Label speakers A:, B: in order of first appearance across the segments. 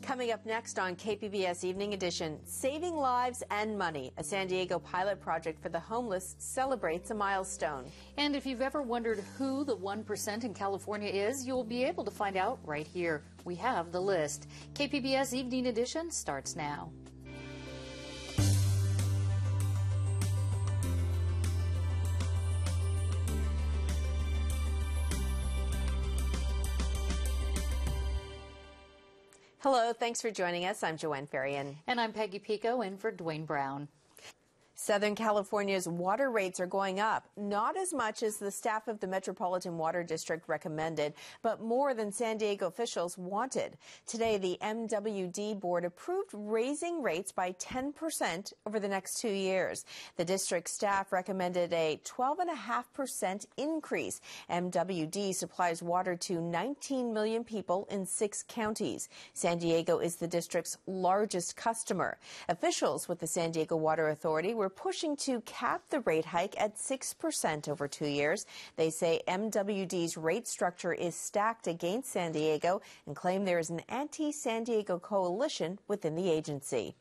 A: Coming up next on KPBS Evening Edition, Saving Lives and Money. A San Diego pilot project for the homeless celebrates a milestone.
B: And if you've ever wondered who the 1% in California is, you'll be able to find out right here. We have the list. KPBS Evening Edition starts now.
A: Hello, thanks for joining us. I'm Joanne Ferrian.
B: And I'm Peggy Pico, in for Dwayne Brown.
A: Southern California's water rates are going up, not as much as the staff of the Metropolitan Water District recommended, but more than San Diego officials wanted. Today, the MWD board approved raising rates by 10% over the next 2 years. The district staff recommended a 12.5% increase. MWD supplies water to 19 million people in 6 counties. San Diego is the district's largest customer. Officials with the San Diego Water Authority were pushing to cap the rate hike at 6% over 2 years. They say MWD's rate structure is stacked against San Diego and claim there is an anti-San Diego coalition within the agency.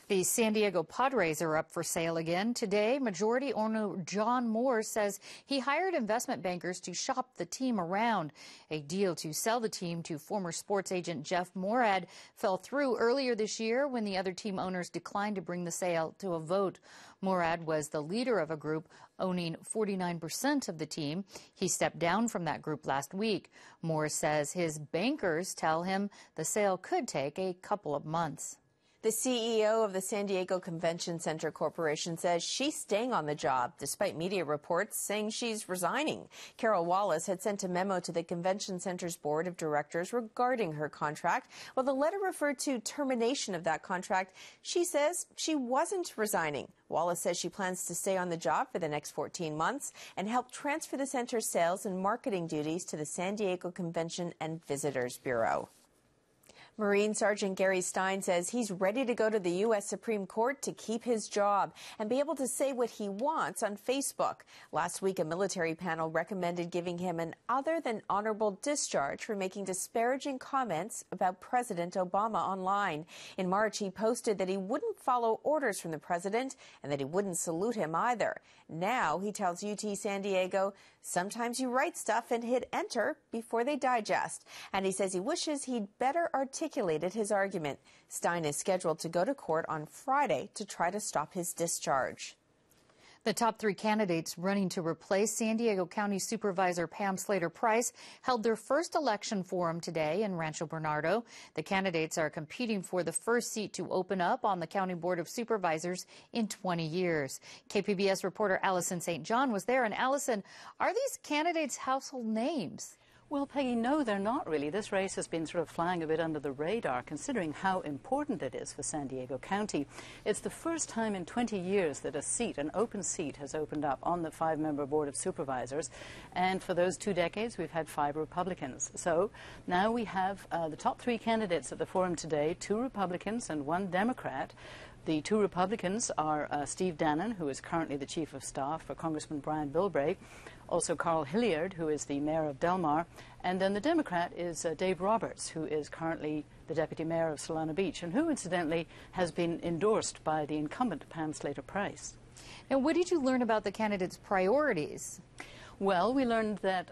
B: The San Diego Padres are up for sale again. Today, majority owner John Moore says he hired investment bankers to shop the team around. A deal to sell the team to former sports agent Jeff Morad fell through earlier this year when the other team owners declined to bring the sale to a vote. Morad was the leader of a group owning 49% of the team. He stepped down from that group last week. Moore says his bankers tell him the sale could take a couple of months.
A: The CEO of the San Diego Convention Center Corporation says she's staying on the job, despite media reports saying she's resigning. Carol Wallace had sent a memo to the Convention Center's board of directors regarding her contract. While the letter referred to termination of that contract, she says she wasn't resigning. Wallace says she plans to stay on the job for the next 14 months and help transfer the center's sales and marketing duties to the San Diego Convention and Visitors Bureau. Marine Sergeant Gary Stein says he's ready to go to the U.S. Supreme Court to keep his job and be able to say what he wants on Facebook. Last week, a military panel recommended giving him an other than honorable discharge for making disparaging comments about President Obama online. In March, he posted that he wouldn't follow orders from the president and that he wouldn't salute him either. Now, he tells UT San Diego, sometimes you write stuff and hit enter before they digest. And he says he wishes he'd better articulated his argument. Stein is scheduled to go to court on Friday to try to stop his discharge.
B: The top 3 candidates running to replace San Diego County Supervisor Pam Slater-Price held their first election forum today in Rancho Bernardo. The candidates are competing for the first seat to open up on the County Board of Supervisors in 20 years. KPBS reporter Allison St. John was there. And Allison, are these candidates household names?
C: Well, Peggy, no, they're not really. This race has been sort of flying a bit under the radar, considering how important it is for San Diego County. It's the first time in 20 years that a seat, an open seat, has opened up on the 5-member Board of Supervisors. And for those 2 decades, we've had 5 Republicans. So now we have the top 3 candidates at the forum today, 2 Republicans and 1 Democrat. The 2 Republicans are Steve Dannon, who is currently the Chief of Staff for Congressman Brian Bilbray, also Carl Hilliard, who is the Mayor of Del Mar, and then the Democrat is Dave Roberts, who is currently the Deputy Mayor of Solana Beach, and who, incidentally, has been endorsed by the incumbent Pam Slater-Price.
B: Now, what did you learn about the candidates' priorities?
C: Well, we learned that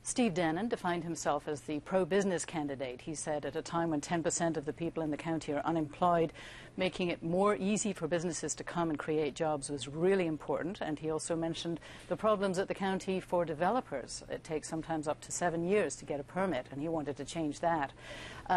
C: Steve Dannon defined himself as the pro-business candidate. He said at a time when 10% of the people in the county are unemployed, making it more easy for businesses to come and create jobs was really important. And he also mentioned the problems at the county for developers. It takes sometimes up to 7 years to get a permit, and he wanted to change that.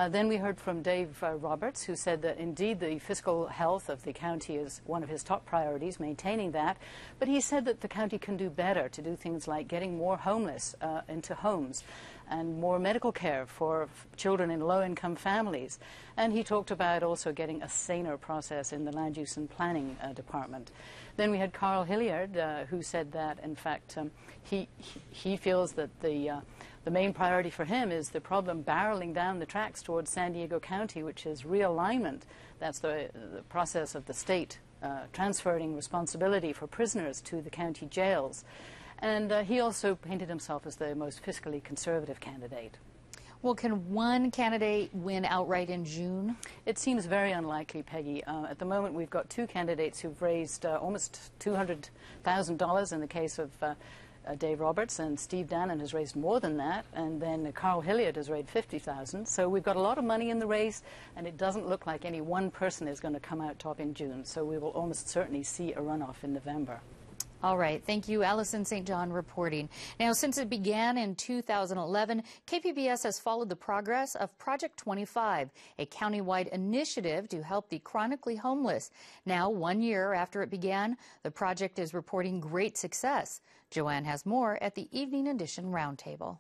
C: Then we heard from Dave Roberts, who said that indeed the fiscal health of the county is one of his top priorities, maintaining that. But he said that the county can do better to do things like getting more homeless into homes and more medical care for children in low-income families. And he talked about also getting a saner process in the land use and planning department. Then we had Carl Hilliard, who said that, in fact, he feels that the main priority for him is the problem barreling down the tracks towards San Diego County, which is realignment. That's the process of the state transferring responsibility for prisoners to the county jails. And he also painted himself as the most fiscally conservative candidate.
B: Well, can one candidate win outright in June?
C: It seems very unlikely, Peggy. At the moment, we've got two candidates who've raised almost $200,000 in the case of Dave Roberts, and Steve Dannon has raised more than that, and then Carl Hilliard has raised $50,000. So we've got a lot of money in the race, and it doesn't look like any one person is going to come out top in June. So we will almost certainly see a runoff in November.
B: All right. Thank you, Allison St. John reporting. Now, since it began in 2011, KPBS has followed the progress of Project 25, a countywide initiative to help the chronically homeless. Now, 1 year after it began, the project is reporting great success. Joanne has more at the Evening Edition Roundtable.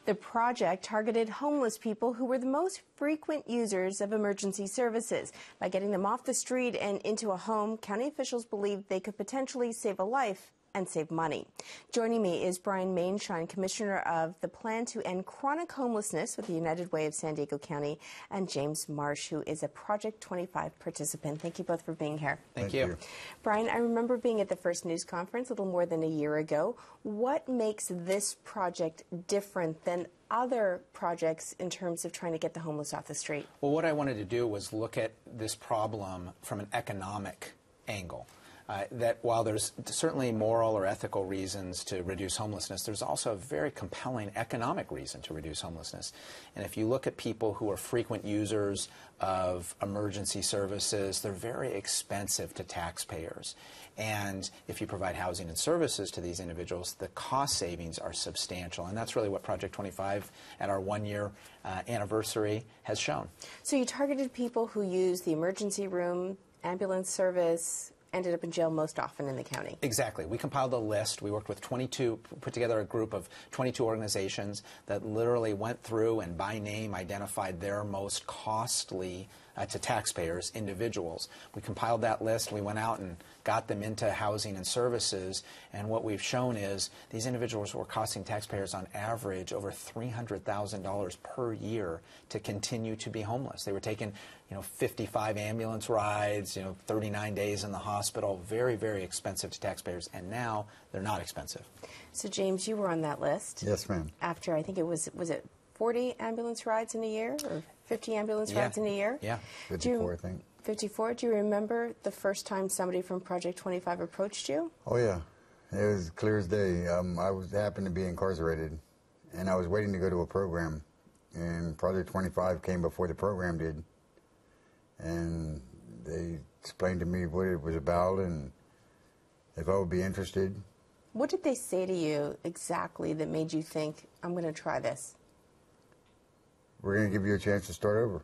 A: The project targeted homeless people who were the most frequent users of emergency services. By getting them off the street and into a home, county officials believed they could potentially save a life and save money. Joining me is Brian Mainshine, Commissioner of the Plan to End Chronic Homelessness with the United Way of San Diego County, and James Marsh, who is a Project 25 participant. Thank you both for being here.
D: Thank you.
A: Brian, I remember being at the first news conference a little more than a year ago. What makes this project different than other projects in terms of trying to get the homeless off the street?
D: Well, what I wanted to do was look at this problem from an economic angle. That while there's certainly moral or ethical reasons to reduce homelessness, there's also a very compelling economic reason to reduce homelessness. And if you look at people who are frequent users of emergency services, they're very expensive to taxpayers. And if you provide housing and services to these individuals, the cost savings are substantial. And that's really what Project 25 at our 1-year anniversary has shown. So
A: you targeted people who use the emergency room, ambulance service, ended up in jail most often in the county.
D: Exactly. We compiled a list. We worked with 22, put together a group of 22 organizations that literally went through and by name identified their most costly to taxpayers individuals. We compiled that list. We went out and got them into housing and services, and what we've shown is these individuals were costing taxpayers on average over $300,000 per year to continue to be homeless. They were taking 55 ambulance rides, 39 days in the hospital, very, very expensive to taxpayers, and now they're not expensive.
A: So, James, you were on that list.
E: Yes, ma'am.
A: After, I think it was it 40 ambulance rides in a year, or 50 ambulance rides in a year?
D: Yeah.
E: 54, I think.
A: 54. Do you remember the first time somebody from Project 25 approached you?
E: Oh, yeah. It was clear as day. I happened to be incarcerated, and I was waiting to go to a program, and Project 25 came before the program did. And they explained to me what it was about and if I would be interested.
A: What did they say to you exactly that made you think, I'm going to try this?
E: We're going to give you a chance to start over.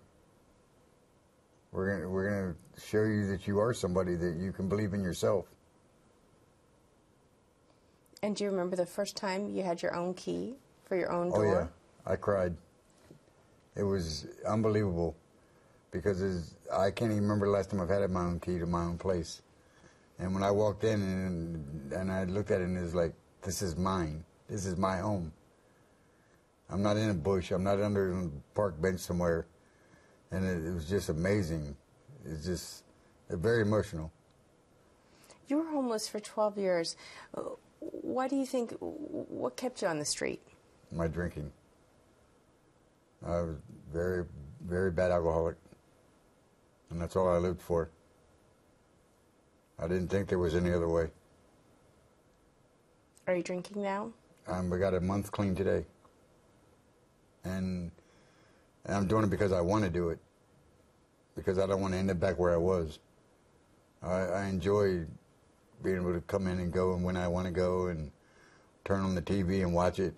E: We're going to show you that you are somebody, that you can believe in yourself.
A: And do you remember the first time you had your own key for your own door?
E: Oh, yeah. I cried. It was unbelievable. Because I can't even remember the last time I've had my own key to my own place. And when I walked in and I looked at it and it was like, this is mine. This is my home. I'm not in a bush. I'm not under a park bench somewhere. And it was just amazing. It's just very emotional.
A: You were homeless for 12 years. Why do you think, what kept you on the street?
E: My drinking. I was very, very bad alcoholic. And that's all I lived for. I didn't think there was any other way.
A: Are you drinking now?
E: We got a month clean today. And I'm doing it because I want to do it. Because I don't want to end up back where I was. I enjoy being able to come in and go and when I want to go and turn on the TV and watch it.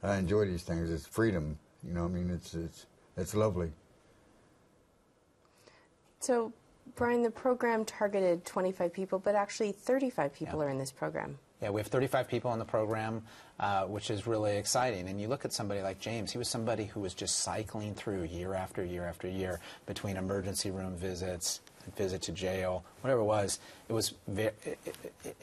E: I enjoy these things. It's freedom. You know, I mean, it's lovely.
A: So, Brian, the program targeted 25 people, but actually 35 people are in this program.
D: Yeah, we have 35 people in the program, which is really exciting. And you look at somebody like James, he was somebody who was just cycling through year after year after year between emergency room visits, visit to jail, whatever it was.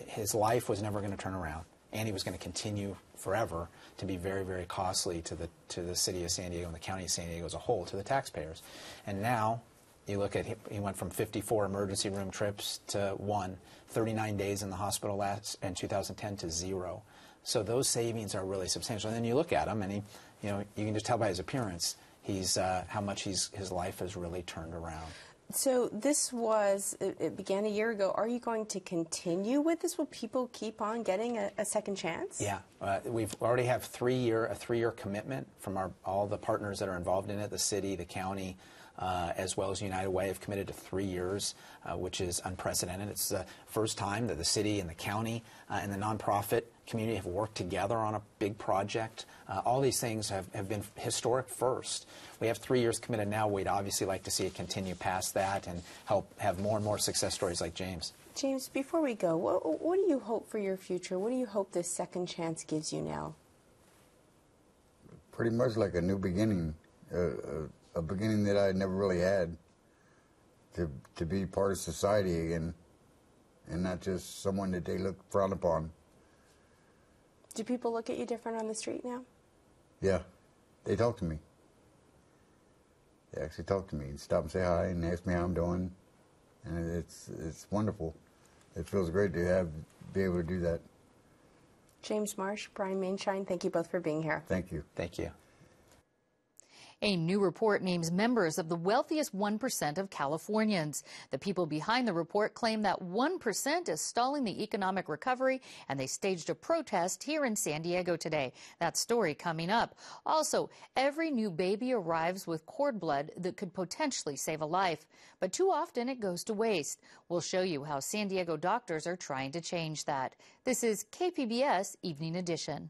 D: His life was never going to turn around, and he was going to continue forever to be very, very costly to the city of San Diego and the county of San Diego as a whole, to the taxpayers. And now, you look at, he went from 54 emergency room trips to 1, 39 days in the hospital in 2010 to 0. So those savings are really substantial. And then you look at him, and he, you can just tell by his appearance, how much his life has really turned around.
A: So it began a year ago. Are you going to continue with this? Will people keep on getting a second chance?
D: Yeah, we've already have a 3-year commitment from all the partners that are involved in it, the city, the county, as well as United Way have committed to 3 years, which is unprecedented. It's the first time that the city and the county and the nonprofit community have worked together on a big project. All these things have been historic first. We have 3 years committed now. We'd obviously like to see it continue past that and help have more and more success stories like James.
A: James, before we go, what do you hope for your future? What do you hope this second chance gives you now?
E: Pretty much like a new beginning, a beginning that I never really had, to be part of society again, and not just someone that they look frown upon.
A: Do people look at you different on the street now?
E: Yeah, they talk to me. They actually talk to me and stop and say hi and ask me how I'm doing, and it's wonderful. It feels great to be able to do that.
A: James Marsh, Brian Mainshine, thank you both for being here.
E: Thank you.
D: Thank you.
B: A new report names members of the wealthiest 1% of Californians. The people behind the report claim that 1% is stalling the economic recovery, and they staged a protest here in San Diego today. That story coming up. Also, every new baby arrives with cord blood that could potentially save a life, but too often it goes to waste. We'll show you how San Diego doctors are trying to change that. This is KPBS Evening Edition.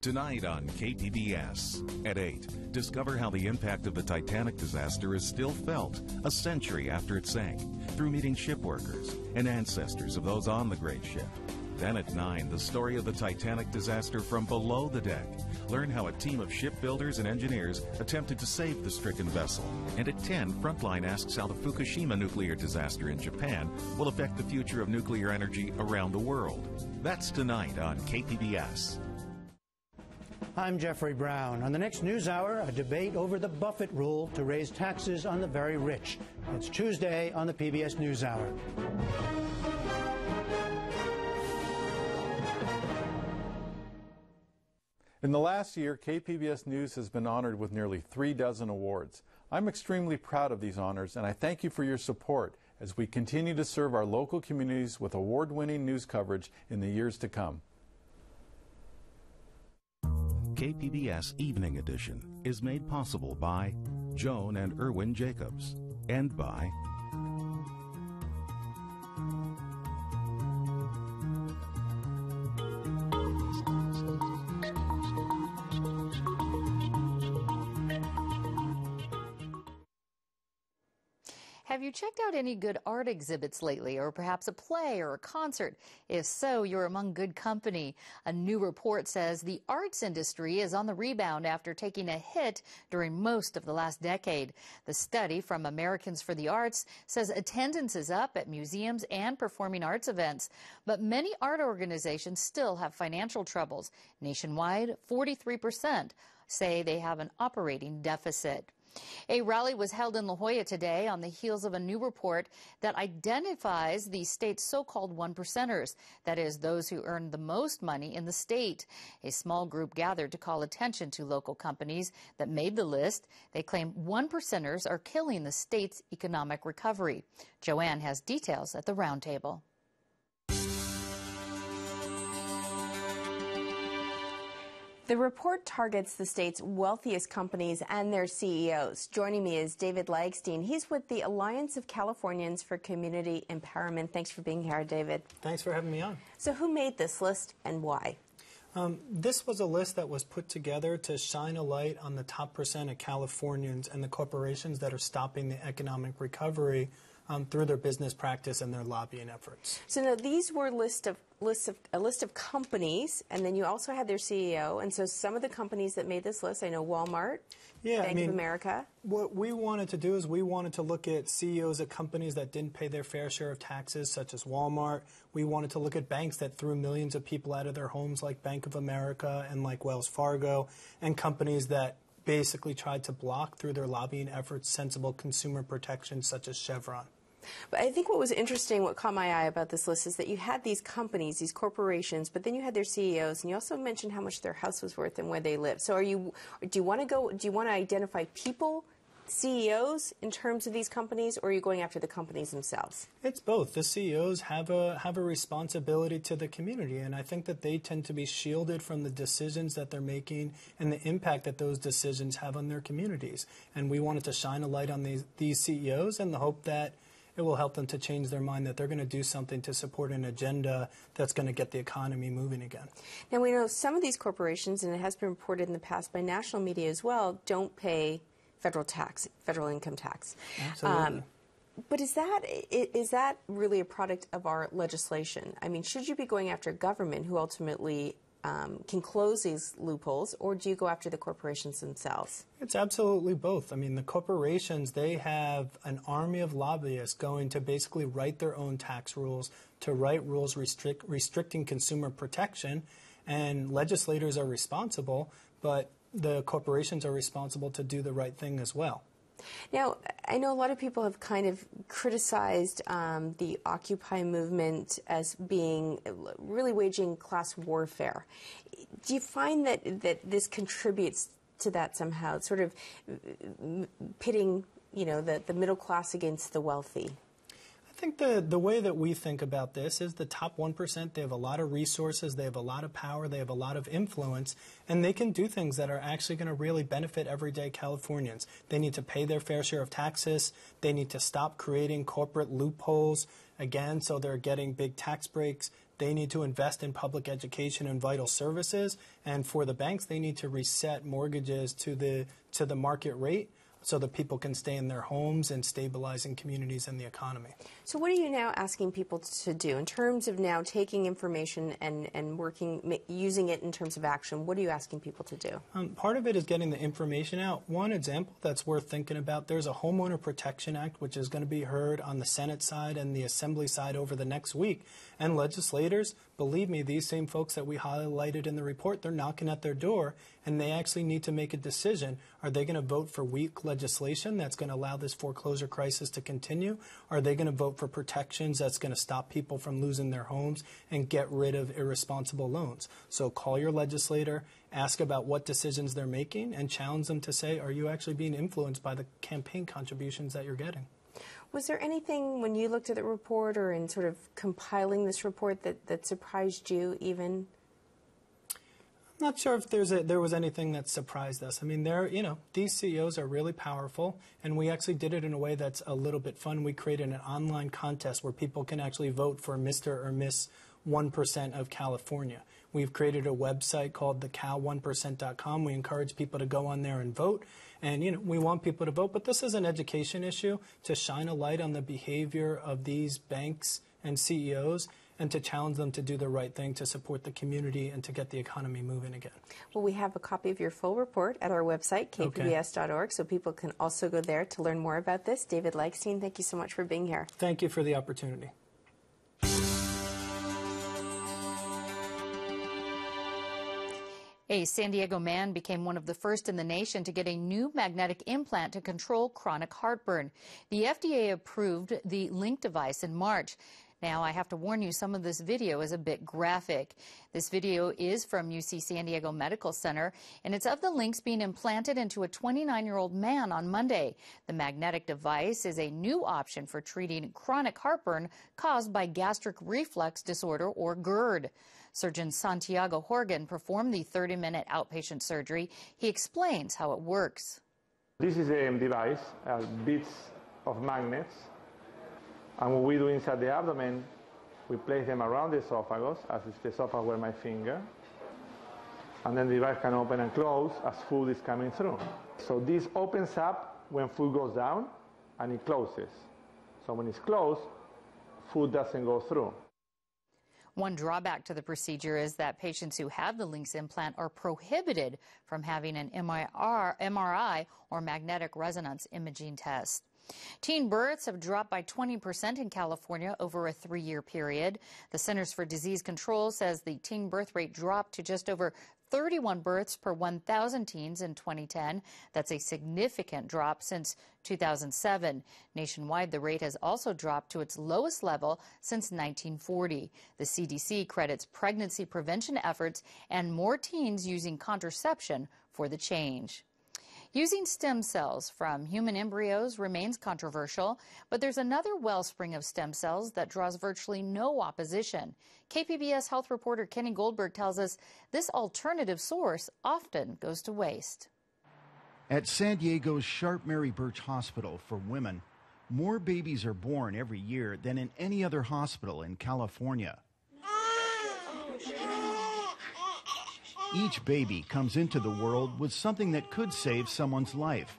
F: Tonight on KPBS at 8, discover how the impact of the Titanic disaster is still felt a century after it sank through meeting ship workers and ancestors of those on the great ship. Then at 9, the story of the Titanic disaster from below the deck. Learn how a team of shipbuilders and engineers attempted to save the stricken vessel. And at 10, Frontline asks how the Fukushima nuclear disaster in Japan will affect the future of nuclear energy around the world. That's tonight on KPBS.
G: I'm Jeffrey Brown. On the next NewsHour, a debate over the Buffett rule to raise taxes on the very rich. It's Tuesday on the PBS NewsHour.
H: In the last year, KPBS News has been honored with nearly 36 awards. I'm extremely proud of these honors, and I thank you for your support as we continue to serve our local communities with award-winning news coverage in the years to come.
F: KPBS Evening Edition is made possible by Joan and Erwin Jacobs and by
B: Have you checked out any good art exhibits lately, or perhaps a play or a concert? If so, you're among good company. A new report says the arts industry is on the rebound after taking a hit during most of the last decade. The study from Americans for the Arts says attendance is up at museums and performing arts events, but many art organizations still have financial troubles. Nationwide, 43% say they have an operating deficit. A rally was held in La Jolla today on the heels of a new report that identifies the state's so-called one-percenters, that is, those who earn the most money in the state. A small group gathered to call attention to local companies that made the list. They claim one-percenters are killing the state's economic recovery. Joanne has details at the roundtable.
A: The report targets the state's wealthiest companies and their CEOs. Joining me is David Lagstein. He's with the Alliance of Californians for Community Empowerment. Thanks for being here, David.
I: Thanks for having me on.
A: So who made this list and why?
I: This was a list that was put together to shine a light on the top percent of Californians and the corporations that are stopping the economic recovery through their business practice and their lobbying efforts.
A: So now these were a list of companies, and then you also had their CEO. And so some of the companies that made this list, I know Walmart, Bank of America.
I: What we wanted to do is we wanted to look at CEOs of companies that didn't pay their fair share of taxes, such as Walmart. We wanted to look at banks that threw millions of people out of their homes, like Bank of America and like Wells Fargo, and companies that basically tried to block through their lobbying efforts sensible consumer protections such as Chevron.
A: But I think what was interesting, what caught my eye about this list is that you had these companies, these corporations, but then you had their CEOs, and you also mentioned how much their house was worth and where they live. So do you want to identify people, CEOs, in terms of these companies, or are you going after the companies themselves?
I: It's both. The CEOs have a responsibility to the community, and I think that they tend to be shielded from the decisions that they're making and the impact that those decisions have on their communities. And we wanted to shine a light on these CEOs in the hope that it will help them to change their mind, that they're going to do something to support an agenda that's going to get the economy moving again.
A: Now, we know some of these corporations, and it has been reported in the past by national media as well, don't pay federal income tax.
I: Absolutely.
A: But is that really a product of our legislation? I mean, should you be going after government who ultimately can close these loopholes, or do you go after the corporations themselves?
I: It's absolutely both. I mean, the corporations, they have an army of lobbyists going to basically write their own tax rules, to write rules restricting consumer protection, and legislators are responsible, but the corporations are responsible to do the right thing as well.
A: Now, I know a lot of people have kind of criticized the Occupy movement as being really waging class warfare. Do you find that this contributes to that somehow, sort of pitting, the middle class against the wealthy?
I: I think the way that we think about this is the top 1%, they have a lot of resources, they have a lot of power, they have a lot of influence, and they can do things that are actually going to really benefit everyday Californians. They need to pay their fair share of taxes. They need to stop creating corporate loopholes, again, so they're getting big tax breaks. They need to invest in public education and vital services. And for the banks, they need to reset mortgages to the market rate, so that people can stay in their homes and stabilizing communities and the economy.
A: So what are you now asking people to do in terms of now taking information and using it in terms of action? What are you asking people to do?
I: Part of it is getting the information out. One example that's worth thinking about, there's a Homeowner Protection Act, which is going to be heard on the Senate side and the Assembly side over the next week. And legislators, believe me, these same folks that we highlighted in the report, they're knocking at their door, and they actually need to make a decision. Are they going to vote for weak legislation that's going to allow this foreclosure crisis to continue? Are they going to vote for protections that's going to stop people from losing their homes and get rid of irresponsible loans? So call your legislator, ask about what decisions they're making, and challenge them to say, are you actually being influenced by the campaign contributions that you're getting?
A: Was there anything when you looked at the report or in sort of compiling this report that surprised you even?
I: I'm not sure if there was anything that surprised us. I mean, these CEOs are really powerful, and we actually did it in a way that's a little bit fun. We created an online contest where people can actually vote for Mr. or Miss 1% of California. We've created a website called thecal1percent.com. We encourage people to go on there and vote. And, we want people to vote, but this is an education issue to shine a light on the behavior of these banks and CEOs and to challenge them to do the right thing to support the community and to get the economy moving again.
A: Well, we have a copy of your full report at our website, kpbs.org, so people can also go there to learn more about this. David Leichstein, thank you so much for being here.
I: Thank you for the opportunity.
B: A San Diego man became one of the first in the nation to get a new magnetic implant to control chronic heartburn. The FDA approved the Link device in March. Now, I have to warn you, some of this video is a bit graphic. This video is from UC San Diego Medical Center, and it's of the links being implanted into a 29-year-old man on Monday. The magnetic device is a new option for treating chronic heartburn caused by gastric reflux disorder, or GERD. Surgeon Santiago Horgan performed the 30-minute outpatient surgery. He explains how it works.
J: This is a device, bits of magnets. And what we do inside the abdomen, we place them around the esophagus, as if the esophagus were my finger. And then the device can open and close as food is coming through. So this opens up when food goes down, and it closes. So when it's closed, food doesn't go through.
B: One drawback to the procedure is that patients who have the LINX implant are prohibited from having an MRI or magnetic resonance imaging test. Teen births have dropped by 20% in California over a 3-year period. The Centers for Disease Control says the teen birth rate dropped to just over 31 births per 1,000 teens in 2010. That's a significant drop since 2007. Nationwide, the rate has also dropped to its lowest level since 1940. The CDC credits pregnancy prevention efforts and more teens using contraception for the change. Using stem cells from human embryos remains controversial, but there's another wellspring of stem cells that draws virtually no opposition. KPBS health reporter Kenny Goldberg tells us this alternative source often goes to waste.
K: At San Diego's Sharp Mary Birch Hospital for Women, more babies are born every year than in any other hospital in California. Each baby comes into the world with something that could save someone's life: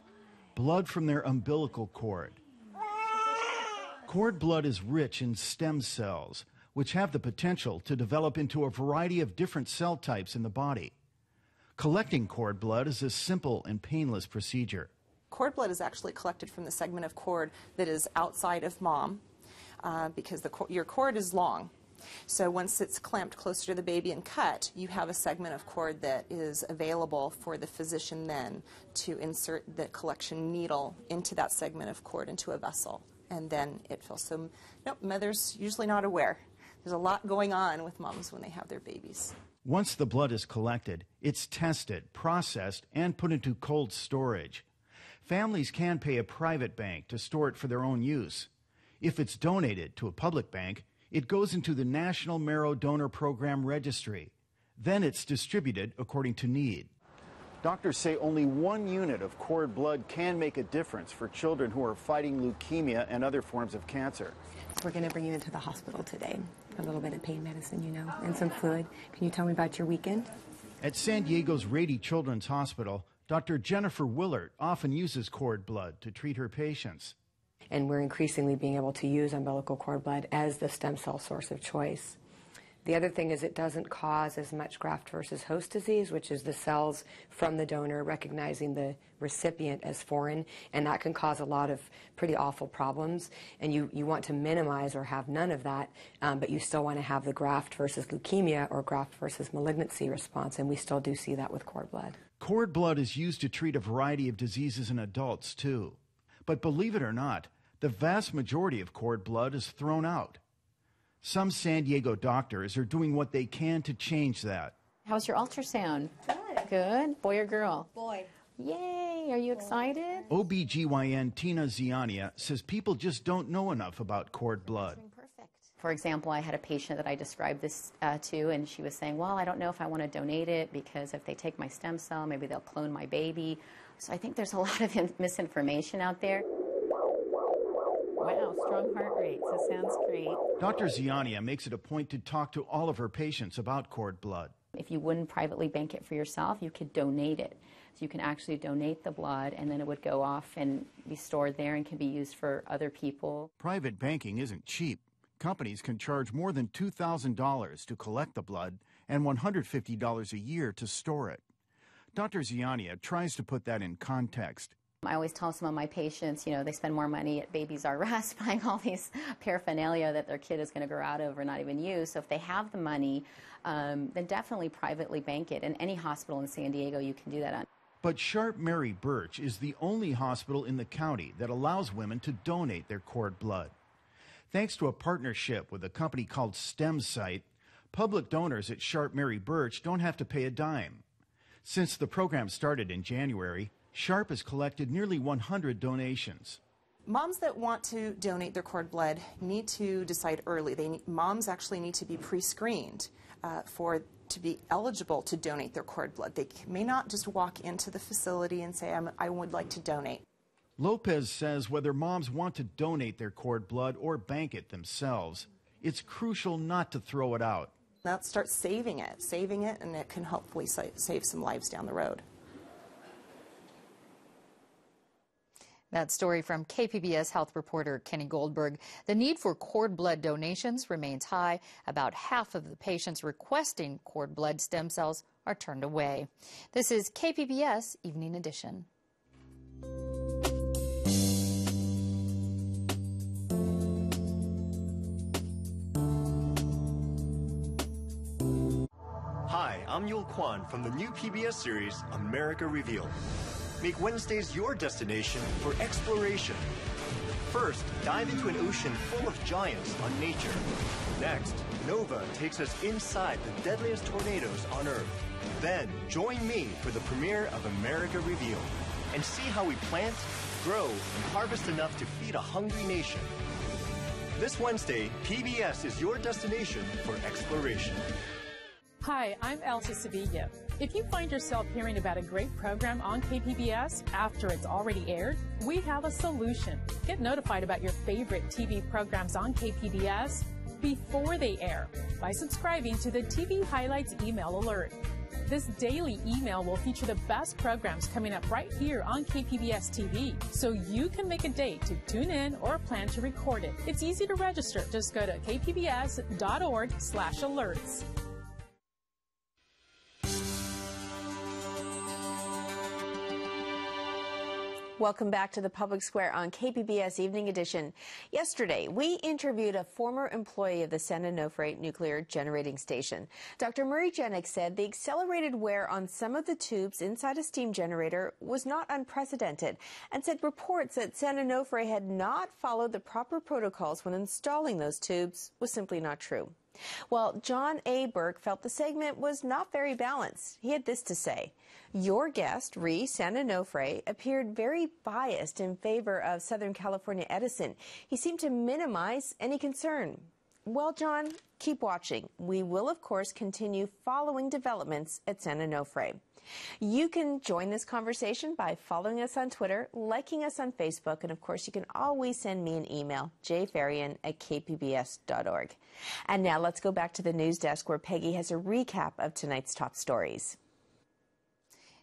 K: blood from their umbilical cord. Cord blood is rich in stem cells, which have the potential to develop into a variety of different cell types in the body. Collecting cord blood is a simple and painless procedure.
L: Cord blood is actually collected from the segment of cord that is outside of mom because your cord is long. So once it's clamped closer to the baby and cut, you have a segment of cord that is available for the physician then to insert the collection needle into that segment of cord into a vessel, and then it fills. So no, mother's usually not aware. There's a lot going on with moms when they have their babies.
K: Once the blood is collected, it's tested, processed, and put into cold storage. Families can pay a private bank to store it for their own use. If it's donated to a public bank, it goes into the National Marrow Donor Program registry. Then it's distributed according to need. Doctors say only 1 unit of cord blood can make a difference for children who are fighting leukemia and other forms of cancer.
M: We're going to bring you into the hospital today. A little bit of pain medicine, you know, and some fluid. Can you tell me about your weekend?
K: At San Diego's Rady Children's Hospital, Dr. Jennifer Willert often uses cord blood to treat her patients.
M: And we're increasingly being able to use umbilical cord blood as the stem cell source of choice. The other thing is it doesn't cause as much graft versus host disease, which is the cells from the donor recognizing the recipient as foreign, and that can cause a lot of pretty awful problems. And you want to minimize or have none of that, but you still want to have the graft versus leukemia or graft versus malignancy response, and we still do see that with cord blood.
K: Cord blood is used to treat a variety of diseases in adults, too. But believe it or not, the vast majority of cord blood is thrown out. Some San Diego doctors are doing what they can to change that.
N: How's your ultrasound?
M: Good.
N: Good? Boy or girl?
M: Boy.
N: Yay! Are you excited?
K: OBGYN Tina Ziania says people just don't know enough about cord blood.
N: For example, I had a patient that I described this to, and she was saying, well, I don't know if I want to donate it because if they take my stem cell, maybe they'll clone my baby. So I think there's a lot of misinformation out there. Wow, strong heart rates. That sounds great.
K: Dr. Ziania makes it a point to talk to all of her patients about cord blood.
N: If you wouldn't privately bank it for yourself, you could donate it. So you can actually donate the blood, and then it would go off and be stored there and can be used for other people.
K: Private banking isn't cheap. Companies can charge more than $2,000 to collect the blood and $150 a year to store it. Dr. Ziania tries to put that in context.
N: I always tell some of my patients, you know, they spend more money at Babies R Us buying all these paraphernalia that their kid is going to grow out of or not even use. So if they have the money, then definitely privately bank it. And any hospital in San Diego, you can do that on.
K: But Sharp Mary Birch is the only hospital in the county that allows women to donate their cord blood. Thanks to a partnership with a company called StemSite, public donors at Sharp Mary Birch don't have to pay a dime. Since the program started in January, Sharp has collected nearly 100 donations.
L: Moms that want to donate their cord blood need to decide early. Moms actually need to be pre-screened to be eligible to donate their cord blood. They may not just walk into the facility and say, I would like to donate.
K: Lopez says whether moms want to donate their cord blood or bank it themselves, it's crucial not to throw it out.
L: Let's start saving it, and it can hopefully save some lives down the road.
B: That story from KPBS health reporter Kenny Goldberg. The need for cord blood donations remains high. About half of the patients requesting cord blood stem cells are turned away. This is KPBS Evening Edition.
O: Hi, I'm Yul Kwan from the new PBS series, America Revealed. Make Wednesdays your destination for exploration. First, dive into an ocean full of giants on nature. Next, Nova takes us inside the deadliest tornadoes on Earth. Then, join me for the premiere of America Revealed and see how we plant, grow, and harvest enough to feed a hungry nation. This Wednesday, PBS is your destination for exploration.
P: Hi, I'm Elsa Sevilla. If you find yourself hearing about a great program on KPBS after it's already aired, we have a solution. Get notified about your favorite TV programs on KPBS before they air by subscribing to the TV Highlights email alert. This daily email will feature the best programs coming up right here on KPBS TV, so you can make a date to tune in or plan to record it. It's easy to register. Just go to kpbs.org/alerts.
A: Welcome back to the Public Square on KPBS Evening Edition. Yesterday, we interviewed a former employee of the San Onofre Nuclear Generating Station. Dr. Murray Jenick said the accelerated wear on some of the tubes inside a steam generator was not unprecedented, and said reports that San Onofre had not followed the proper protocols when installing those tubes was simply not true. Well, John A. Burke felt the segment was not very balanced. He had this to say: "Your guest, San Onofre, appeared very biased in favor of Southern California Edison. He seemed to minimize any concern." Well, John, keep watching. We will, of course, continue following developments at San Onofre. You can join this conversation by following us on Twitter, liking us on Facebook, and of course you can always send me an email, jfarian@kpbs.org. And now let's go back to the news desk where Peggy has a recap of tonight's top stories.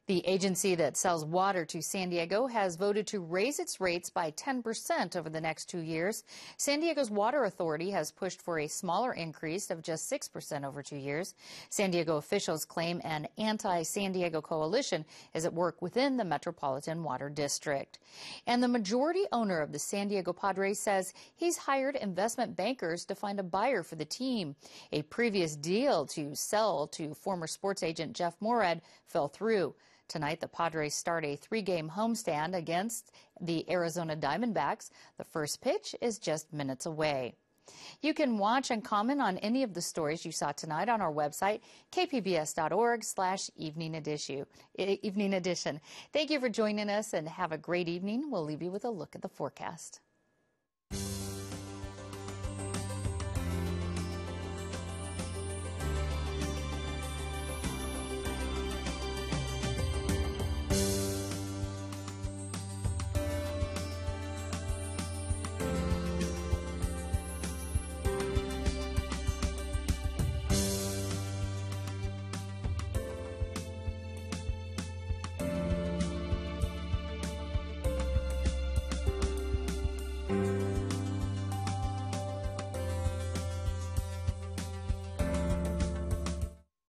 B: The agency that sells water to San Diego has voted to raise its rates by 10% over the next 2 years. San Diego's Water Authority has pushed for a smaller increase of just 6% over 2 years. San Diego officials claim an anti-San Diego coalition is at work within the Metropolitan Water District. And the majority owner of the San Diego Padres says he's hired investment bankers to find a buyer for the team. A previous deal to sell to former sports agent Jeff Morad fell through. Tonight, the Padres start a 3-game homestand against the Arizona Diamondbacks. The first pitch is just minutes away. You can watch and comment on any of the stories you saw tonight on our website, kpbs.org/evening edition. Thank you for joining us and have a great evening. We'll leave you with a look at the forecast.